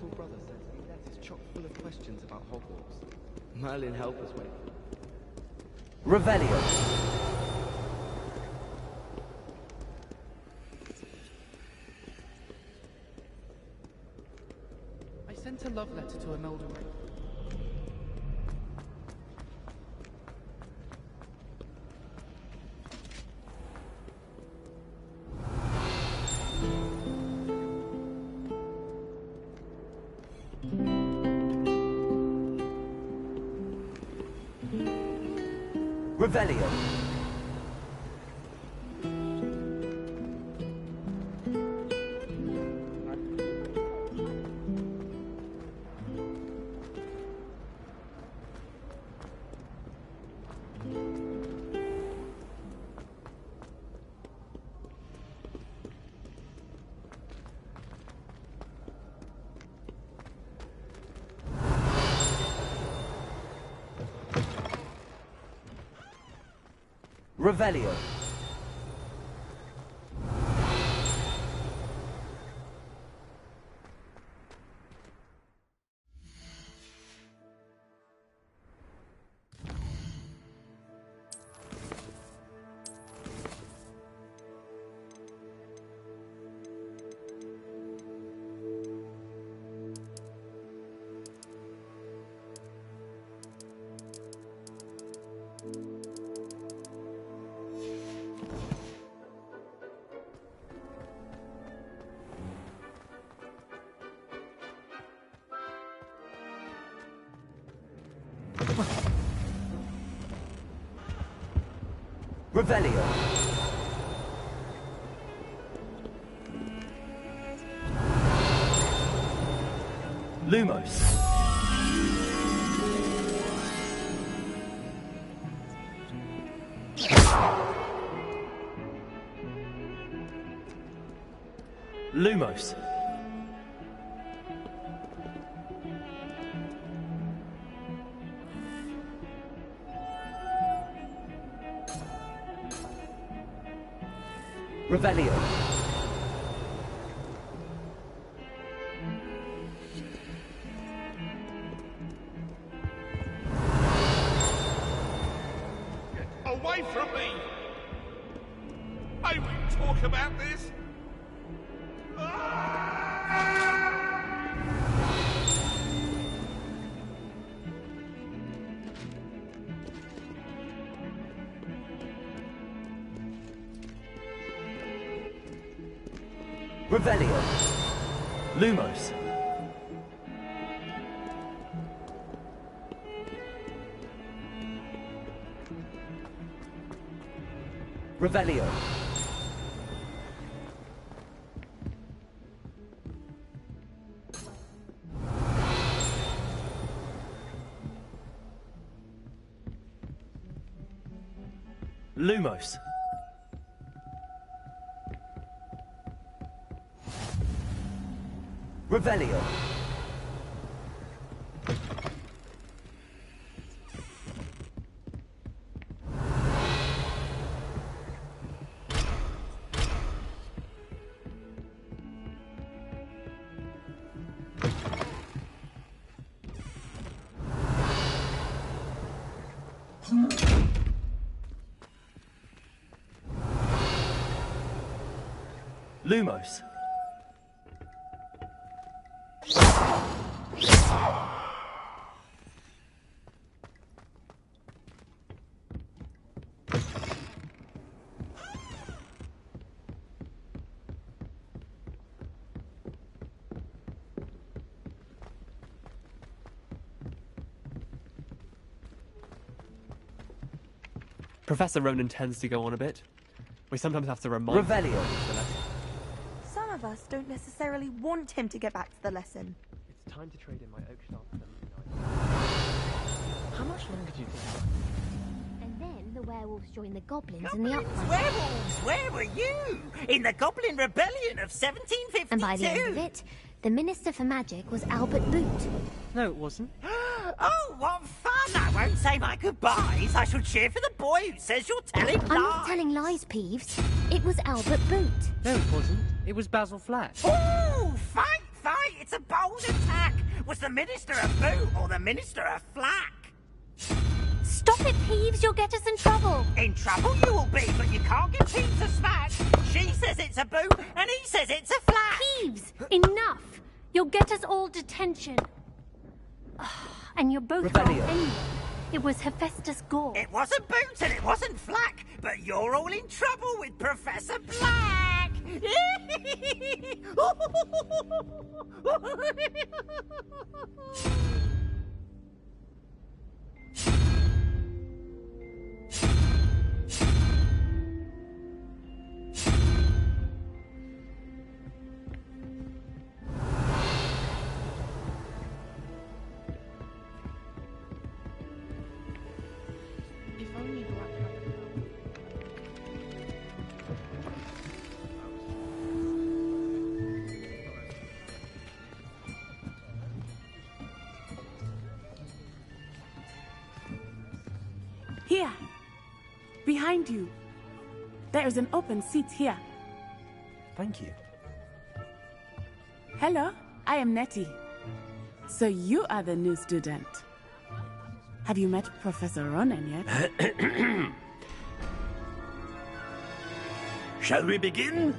little brother says he left is chock full of questions about Hogwarts. Merlin, help us, wait. Revelio. I sent a love letter to Imelda. Revelio. Revelio. Revelio. Lumos. Lumos. Revelio. Get away from me! I won't talk about this! Revelio. Lumos. Revelio. Lumos. Revelio. Lumos. Professor Ronan tends to go on a bit. We sometimes have to remind him. Revelio. Some of us don't necessarily want him to get back to the lesson. It's time to trade in my oak staff for them. How much longer do you think? And then the werewolves joined the goblins in the Goblins, uprising. werewolves, where were you? In the Goblin Rebellion of 1752. And by the end of it, the Minister for Magic was Albert Boot. No, it wasn't. Oh, what fun! I won't say my goodbyes. I shall cheer for the boy who says you're telling lies. I'm not telling lies, Peeves. It was Albert Boot. No, it wasn't. It was Basil Flash. Oh, fight, fight, It's a bold attack! Was the Minister a boot or the Minister a flack? Stop it, Peeves. You'll get us in trouble. In trouble you will be, but you can't get Peeves to smack. She says it's a boot, and he says it's a flack. Peeves, enough. You'll get us all detention. And you're both wrong Revelio. anyway. It was Hephaestus Gore. It wasn't boot and it wasn't flack, but you're all in trouble with Professor Black. If only Black had the power. Here. Behind you. There is an open seat here. Thank you. Hello, I am Nettie. So you are the new student. Have you met Professor Ronan yet? Shall we begin?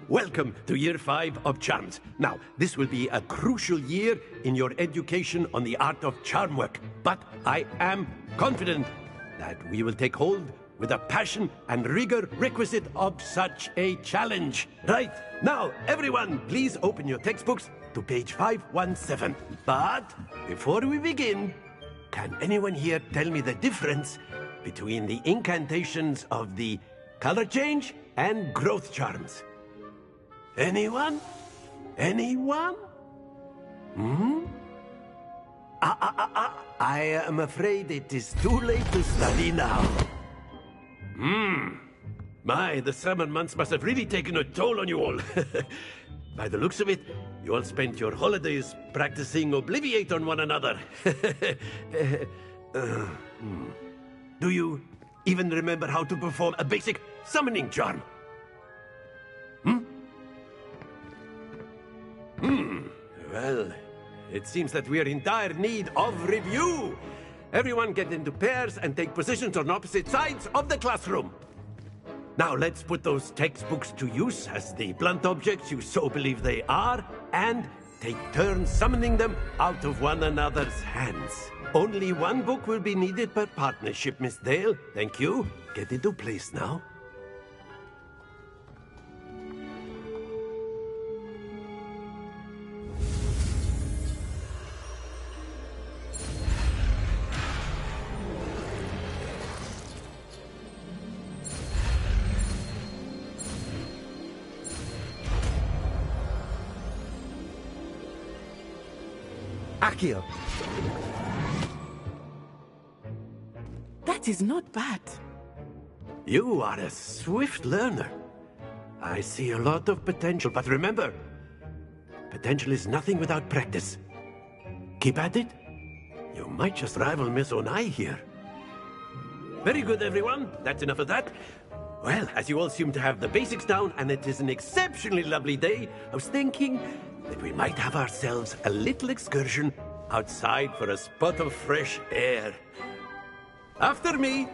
Welcome to Year 5 of Charms. Now, this will be a crucial year in your education on the art of charm work. But I am confident that we will take hold with the passion and rigor requisite of such a challenge. Right, now, everyone, please open your textbooks to page 517. But before we begin, can anyone here tell me the difference between the incantations of the color change and growth charms? Anyone? Anyone? I am afraid it is too late to study now. My, the summer months must have really taken a toll on you all. By the looks of it, you all spent your holidays practicing Obliviate on one another. Do you even remember how to perform a basic summoning charm? Well, it seems that we are in dire need of review. Everyone get into pairs and take positions on opposite sides of the classroom. Now let's put those textbooks to use as the blunt objects you so believe they are, and take turns summoning them out of one another's hands. Only one book will be needed per partnership, Miss Dale. Thank you. Get into place now. Accio. That is not bad. You are a swift learner. I see a lot of potential, but remember, potential is nothing without practice. Keep at it. You might just rival Miss Onai here. Very good, everyone. That's enough of that. Well, as you all seem to have the basics down, and it is an exceptionally lovely day, I was thinking that we might have ourselves a little excursion outside for a spot of fresh air. After me.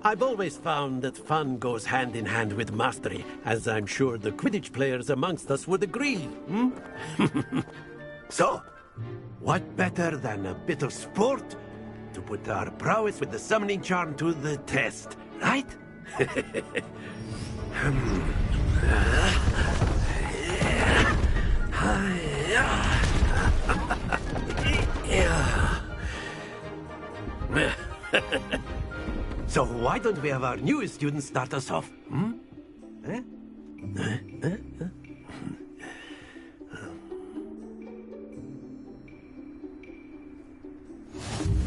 I've always found that fun goes hand in hand with mastery, as I'm sure the Quidditch players amongst us would agree. So, what better than a bit of sport to put our prowess with the summoning charm to the test, right? So why don't we have our newest student start us off?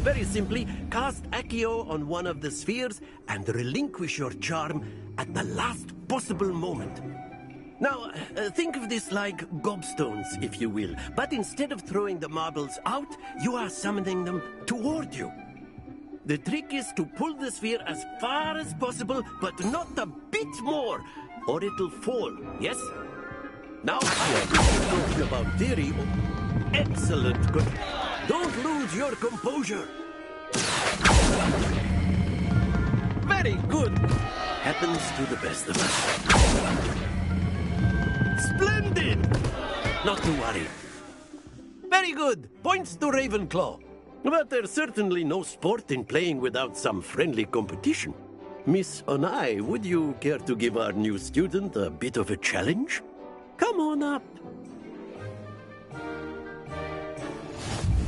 Very simply, cast Accio on one of the spheres and relinquish your charm at the last possible moment. Now, think of this like gobstones, if you will. But instead of throwing the marbles out, you are summoning them toward you. The trick is to pull the sphere as far as possible, but not a bit more, or it'll fall, yes? Now, I think you're talking about theory. Excellent. Good. Don't lose your composure. Very good. Happens to the best of us. Splendid! Not to worry. Very good. Points to Ravenclaw. But there's certainly no sport in playing without some friendly competition. Miss Onai, would you care to give our new student a bit of a challenge? Come on up.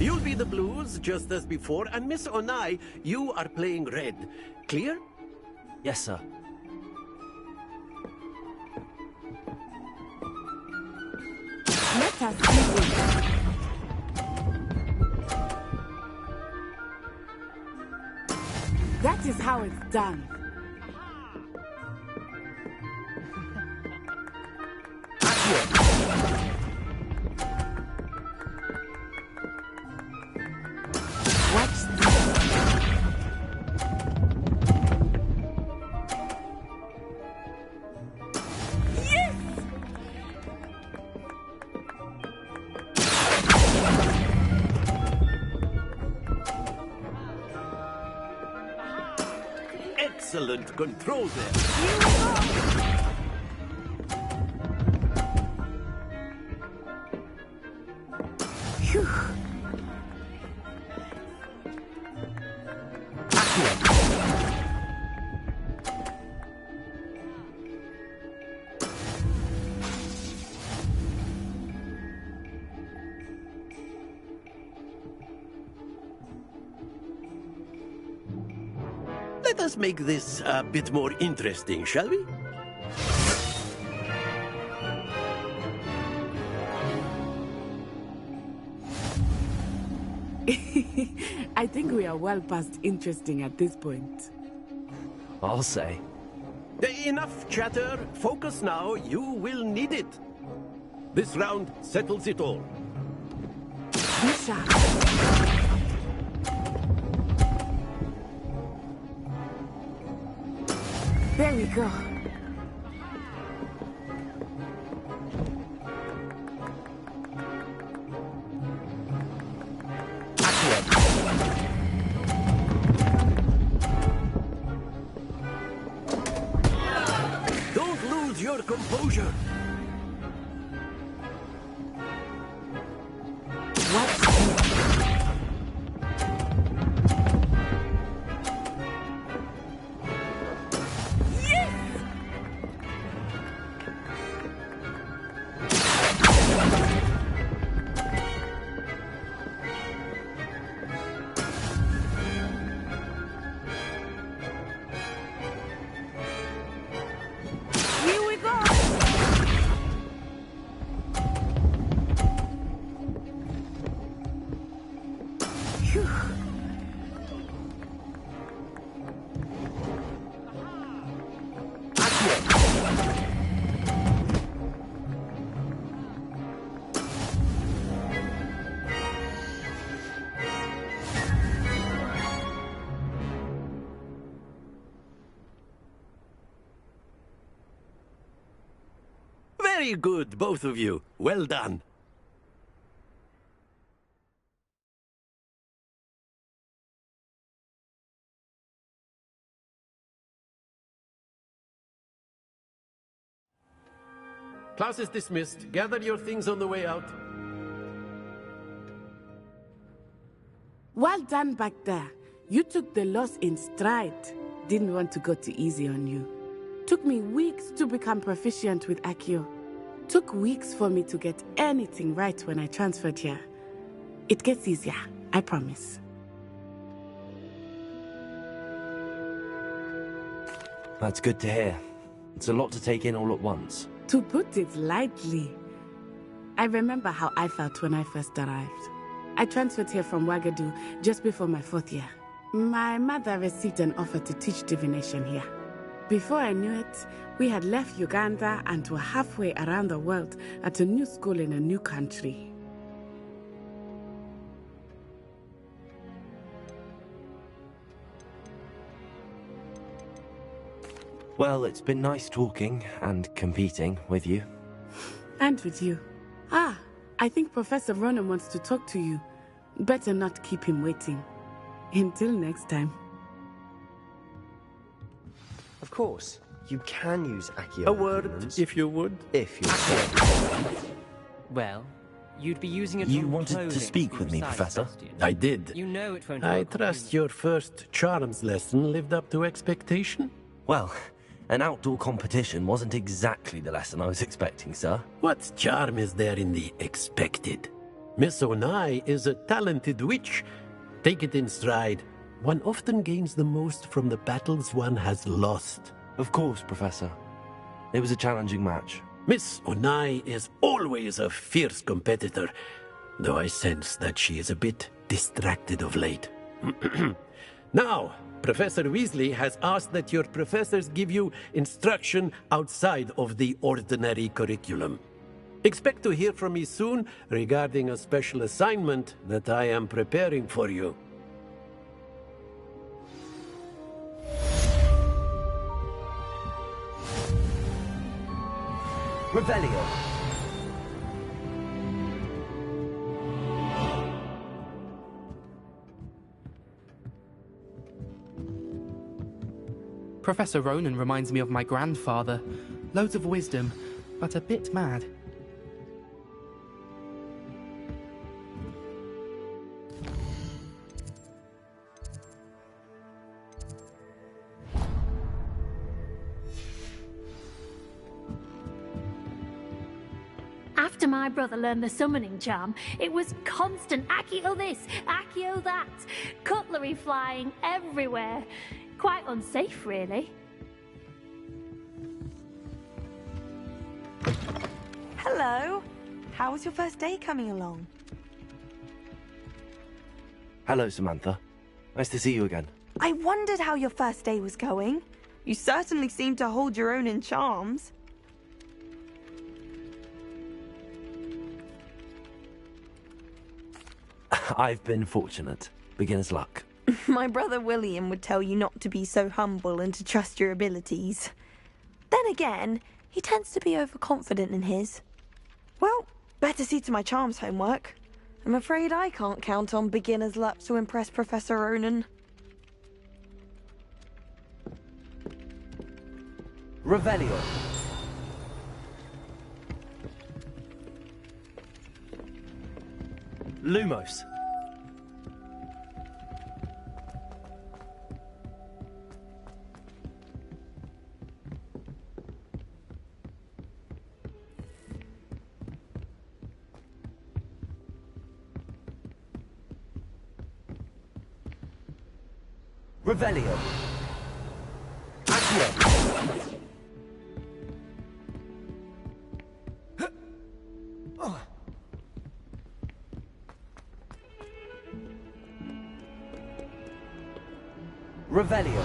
You'll be the blues, just as before, and Miss Onai, you are playing red. Clear? Yes, sir. Let us begin. That is how it's done. Watch this. Yes! Excellent control there. Phew. Let us make this a bit more interesting, shall we? I think we are well past interesting at this point. I'll say. Enough chatter. Focus now. You will need it. This round settles it all. Be sharp. There we go. Don't lose your composure. Watch this. Here we go. Phew. Very good, both of you. Well done. Class is dismissed. Gather your things on the way out. Well done back there. You took the loss in stride. Didn't want to go too easy on you. Took me weeks to become proficient with Accio. Took weeks for me to get anything right when I transferred here. It gets easier, I promise. That's good to hear. It's a lot to take in all at once. To put it lightly, I remember how I felt when I first arrived. I transferred here from Wagadu just before my 4th year. My mother received an offer to teach divination here. Before I knew it, we had left Uganda and were halfway around the world at a new school in a new country. Well, it's been nice talking and competing with you. And with you. Ah, I think Professor Ronan wants to talk to you. Better not keep him waiting. Until next time. Of course, you can use Accio. A word, if you would. If you Well, you'd be using it. You wanted to speak with me, Professor? I did. You know it won't. I trust your first charms lesson lived up to expectation? Well, an outdoor competition wasn't exactly the lesson I was expecting, sir. What charm is there in the expected? Miss Onai is a talented witch. Take it in stride. One often gains the most from the battles one has lost. Of course, Professor. It was a challenging match. Miss Onai is always a fierce competitor, though I sense that she is a bit distracted of late. Now, Professor Weasley has asked that your professors give you instruction outside of the ordinary curriculum. Expect to hear from me soon regarding a special assignment that I am preparing for you. Revelio. Professor Ronan reminds me of my grandfather. Loads of wisdom, but a bit mad. After my brother learned the summoning charm, it was constant Accio this, Accio that, cutlery flying everywhere. Quite unsafe, really. Hello. How was your first day coming along? Hello, Samantha. Nice to see you again. I wondered how your first day was going. You certainly seem to hold your own in charms. I've been fortunate. Beginner's luck. My brother William would tell you not to be so humble and to trust your abilities. Then again, he tends to be overconfident in his. Well, better see to my charms homework. I'm afraid I can't count on beginner's luck to impress Professor Ronan. Revelio. Lumos. Revelio. Accio. Revelio.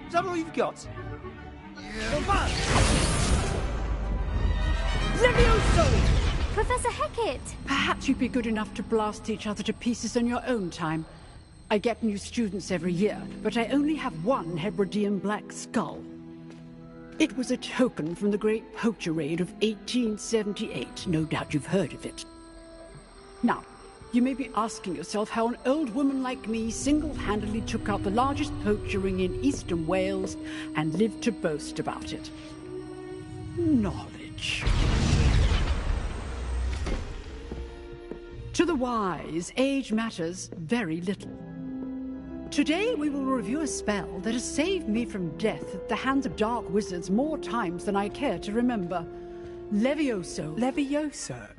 Is that all you've got? Professor Hecat! Perhaps you'd be good enough to blast each other to pieces on your own time. I get new students every year, but I only have one Hebridean black skull. It was a token from the Great Poacher Raid of 1878. No doubt you've heard of it. Now, you may be asking yourself how an old woman like me single-handedly took out the largest poacher ring in eastern Wales and lived to boast about it. Knowledge. To the wise, age matters very little. Today we will review a spell that has saved me from death at the hands of dark wizards more times than I care to remember. Levioso. Levioso?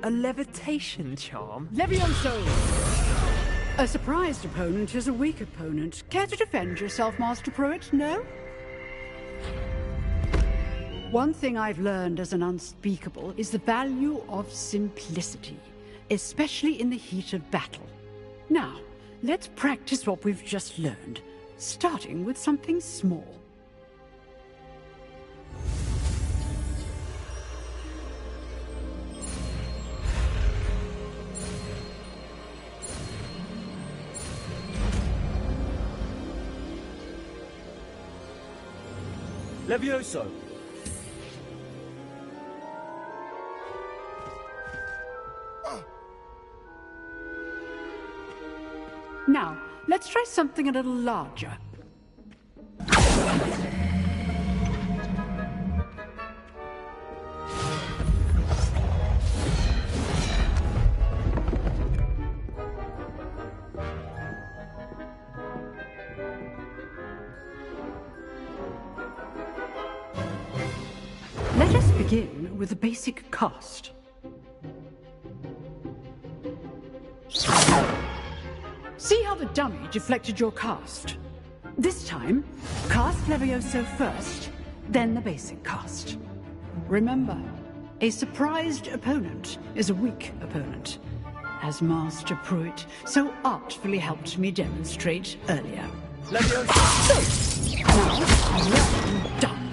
A levitation charm? Levioso! A surprised opponent is a weak opponent. Care to defend yourself, Master Pruitt? No? One thing I've learned as an unspeakable is the value of simplicity, especially in the heat of battle. Now, let's practice what we've just learned, starting with something small. Levioso! Now, let's try something a little larger. Let us begin with the basic cast. See how the dummy deflected your cast? This time, cast Levioso first, then the basic cast. Remember, a surprised opponent is a weak opponent, as Master Pruitt so artfully helped me demonstrate earlier. Levioso! So, now, well done.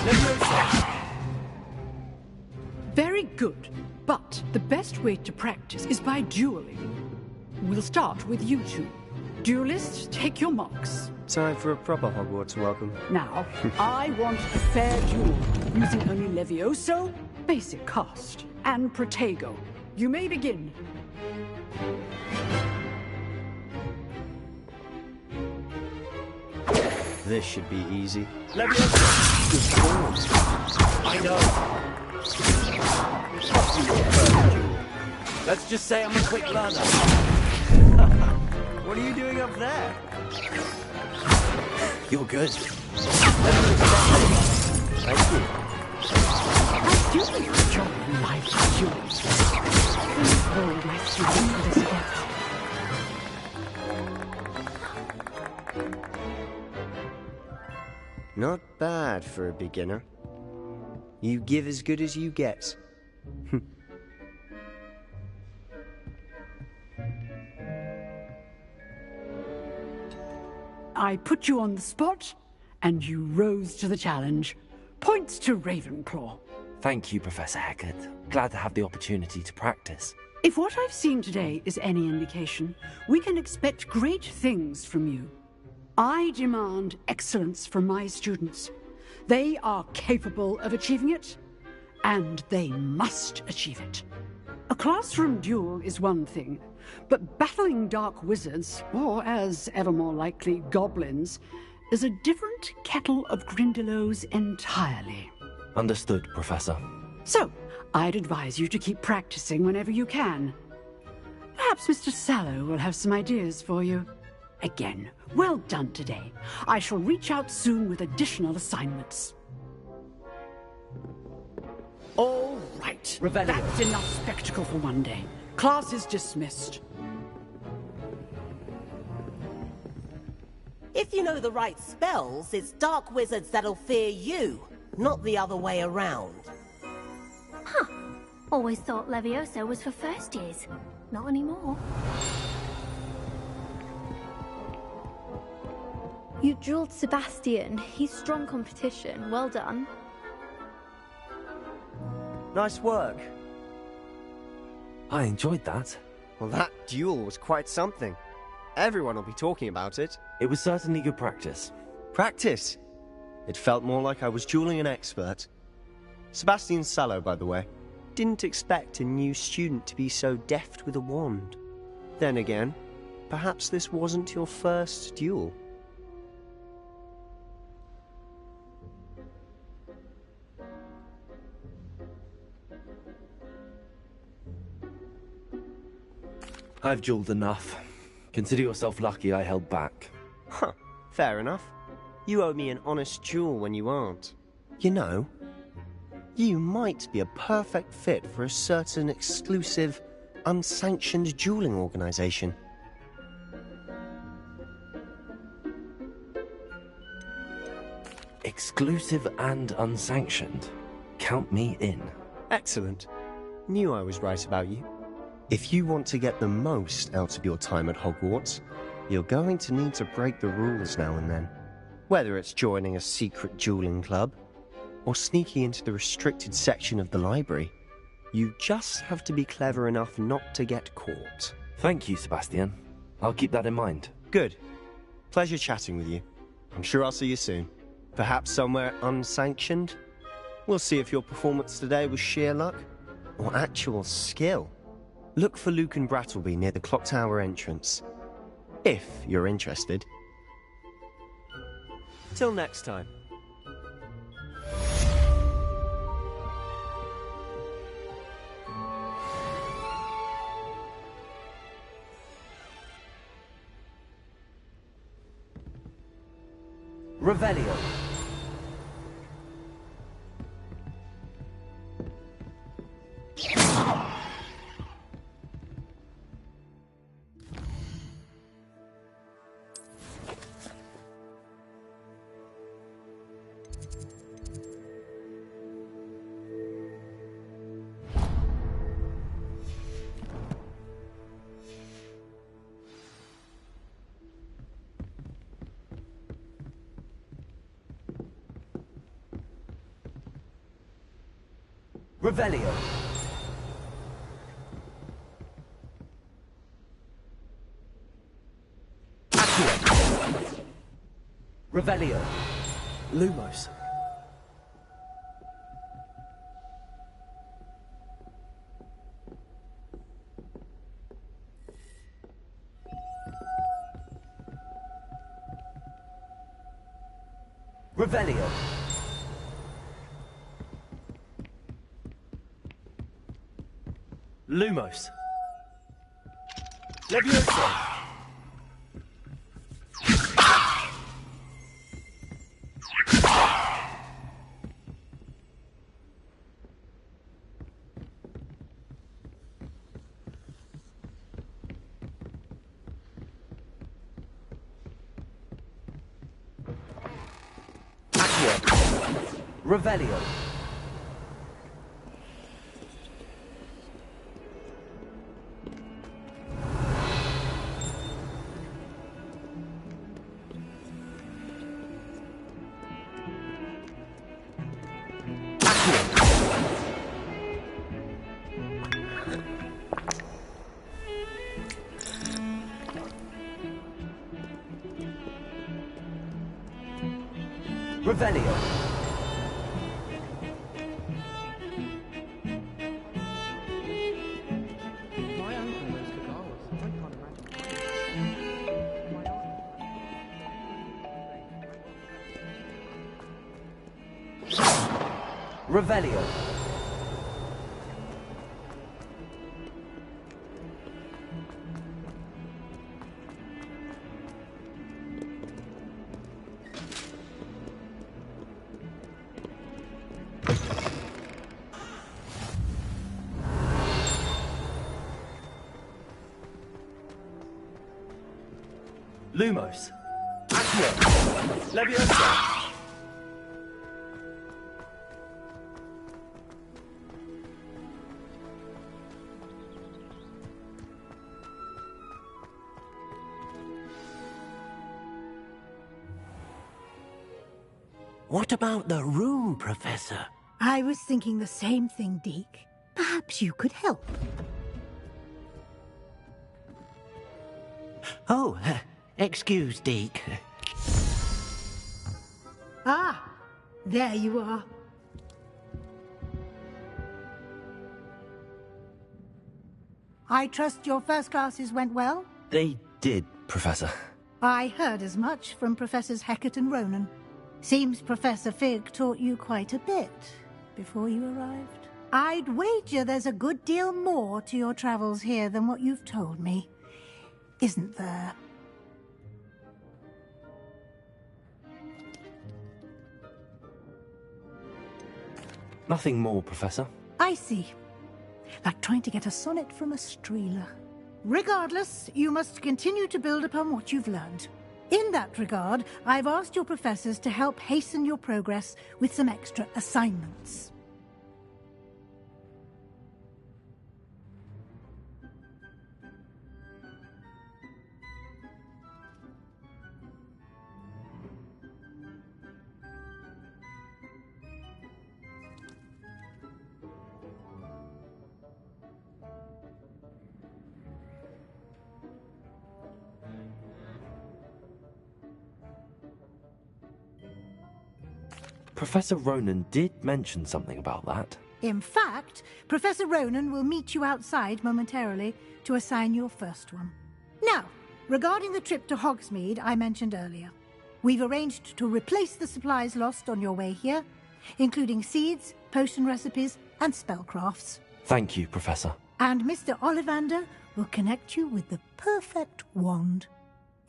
Levioso! Very good, but the best way to practice is by dueling. We'll start with you two. Duelists, take your marks. Time for a proper Hogwarts welcome. Now, I want a fair duel, using only Levioso, basic cast, and Protego. You may begin. This should be easy. Levioso! I know. Let's just say I'm a quick learner. What are you doing up there? You're good. Thank you. I do enjoy life's duels. Please hold my student for this event. Not bad for a beginner. You give as good as you get. I put you on the spot, and you rose to the challenge. Points to Ravenclaw. Thank you, Professor Heckard. Glad to have the opportunity to practice. If what I've seen today is any indication, we can expect great things from you. I demand excellence from my students. They are capable of achieving it, and they must achieve it. A classroom duel is one thing, but battling dark wizards, or as ever more likely, goblins, is a different kettle of Grindylows entirely. Understood, Professor. So, I'd advise you to keep practicing whenever you can. Perhaps Mr. Sallow will have some ideas for you. Again, well done today. I shall reach out soon with additional assignments. All right. Revelio. That's enough spectacle for one day. Class is dismissed. If you know the right spells, it's dark wizards that'll fear you, not the other way around. Huh. Always thought Levioso was for first years. Not anymore. You drilled Sebastian. He's strong competition. Well done. Nice work. I enjoyed that. Well, that duel was quite something. Everyone will be talking about it. It was certainly good practice. Practice? It felt more like I was dueling an expert. Sebastian Sallow, by the way. Didn't expect a new student to be so deft with a wand. Then again, perhaps this wasn't your first duel. I've jeweled enough. Consider yourself lucky I held back. Huh, fair enough. You owe me an honest jewel when you aren't. You know, you might be a perfect fit for a certain exclusive, unsanctioned dueling organization. Exclusive and unsanctioned. Count me in. Excellent. Knew I was right about you. If you want to get the most out of your time at Hogwarts, you're going to need to break the rules now and then. Whether it's joining a secret dueling club, or sneaking into the restricted section of the library, you just have to be clever enough not to get caught. Thank you, Sebastian. I'll keep that in mind. Good. Pleasure chatting with you. I'm sure I'll see you soon. Perhaps somewhere unsanctioned? We'll see if your performance today was sheer luck, or actual skill. Look for Luke and Brattleby near the clock tower entrance, if you're interested. Till next time. Revelio. Revelio. Accio. Revelio. Lumos. Revelio. Lumos. Levioso. Accio. Revelio. Revelio. My uncle knows Kagawas. I can't imagine. Revelio. Lumos. Accio. Leviosa. What about the room, Professor? I was thinking the same thing, Deke. Perhaps you could help. Oh, excuse, Deke. Ah, there you are. I trust your first classes went well? They did, Professor. I heard as much from Professors Hecat and Ronan. Seems Professor Fig taught you quite a bit before you arrived. I'd wager there's a good deal more to your travels here than what you've told me. Isn't there? Nothing more, Professor. I see. Like trying to get a sonnet from a streeler. Regardless, you must continue to build upon what you've learned. In that regard, I've asked your professors to help hasten your progress with some extra assignments. Professor Ronan did mention something about that. In fact, Professor Ronan will meet you outside momentarily to assign your first one. Now, regarding the trip to Hogsmeade I mentioned earlier, we've arranged to replace the supplies lost on your way here, including seeds, potion recipes, and spellcrafts. Thank you, Professor. And Mr. Ollivander will connect you with the perfect wand.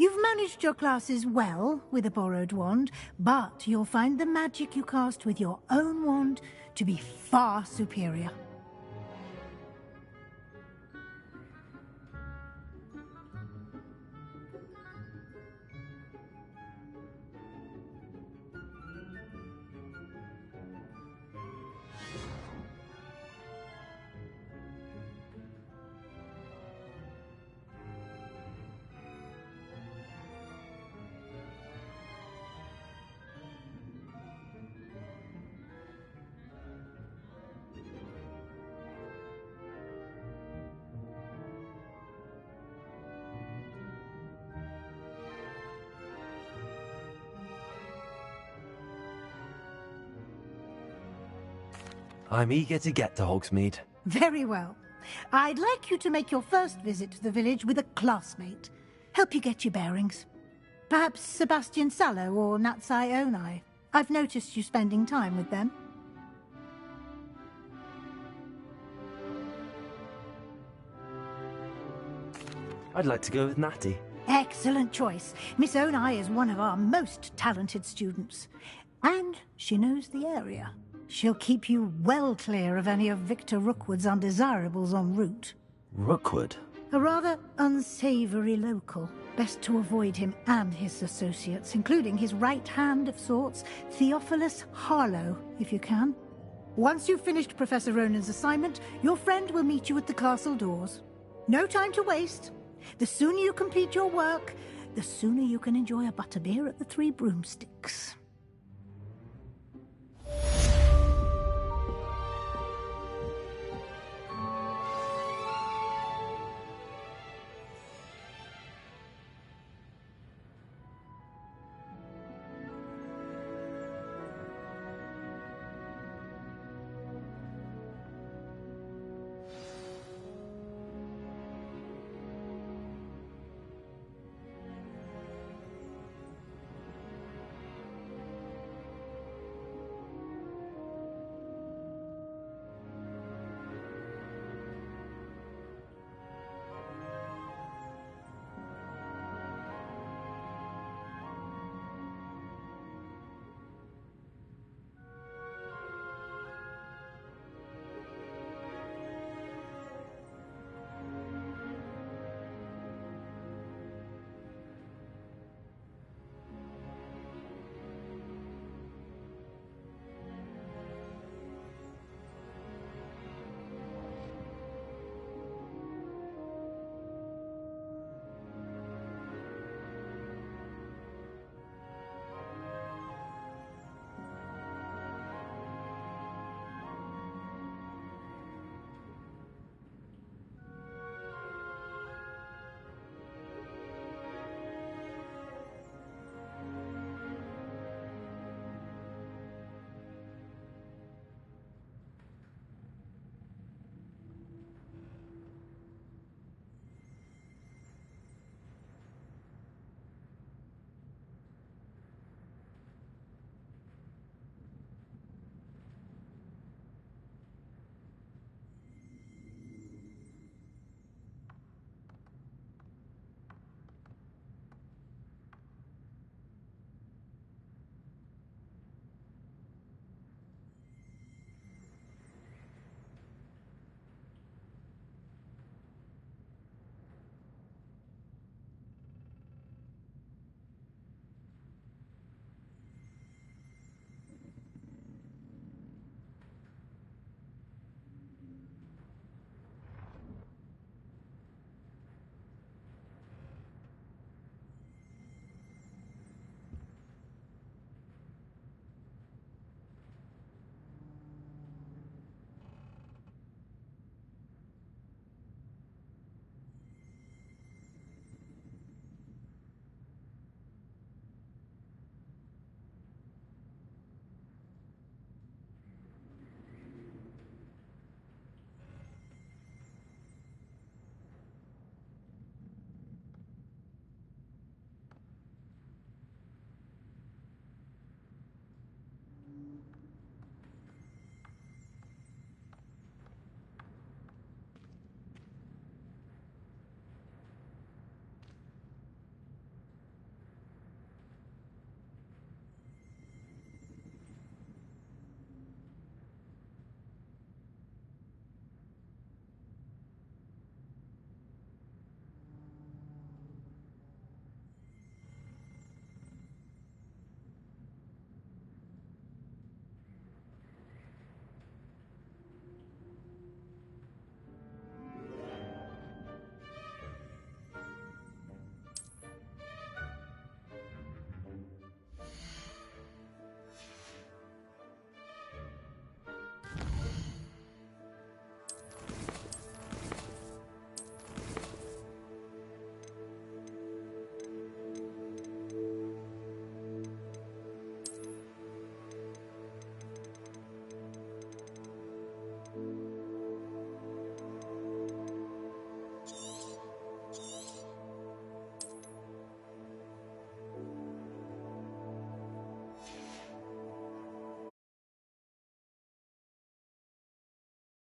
You've managed your classes well with a borrowed wand, but you'll find the magic you cast with your own wand to be far superior. I'm eager to get to Hogsmeade. Very well. I'd like you to make your first visit to the village with a classmate. Help you get your bearings. Perhaps Sebastian Sallow or Natsai Onai. I've noticed you spending time with them. I'd like to go with Natty. Excellent choice. Miss Onai is one of our most talented students. And she knows the area. She'll keep you well clear of any of Victor Rookwood's undesirables en route. Rookwood? A rather unsavoury local. Best to avoid him and his associates, including his right hand of sorts, Theophilus Harlow, if you can. Once you've finished Professor Ronan's assignment, your friend will meet you at the castle doors. No time to waste. The sooner you complete your work, the sooner you can enjoy a butterbeer at the Three Broomsticks.